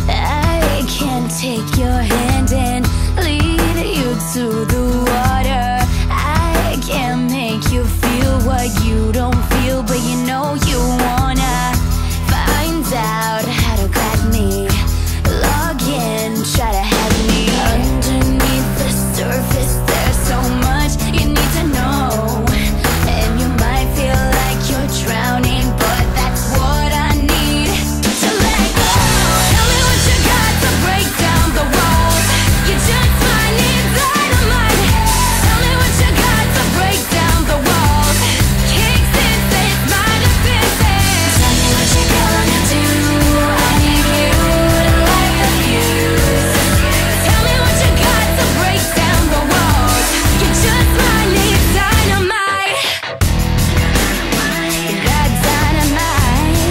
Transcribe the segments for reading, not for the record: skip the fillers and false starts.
I can take your hand and lead you to the water. I can make you feel what you don't feel, but you know you wanna find out how to grab me. Log in, try to have me. Underneath the surface, there's so much you need to know, and you might feel like you're drowning, but that's what I need to let go. Tell me what you got to break down the walls. You just might need dynamite. Tell me what you got to break down the walls. Kicks in, says my defenses. Tell me what you gonna do. I need you to light the fuse. Tell me what you got to break down the walls. You just might need dynamite. You got dynamite.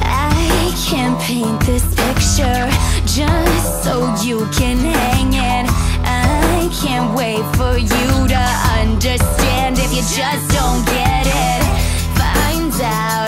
I can paint this picture just so you can hang it. I can't wait for you to understand if you just don't get it. Find out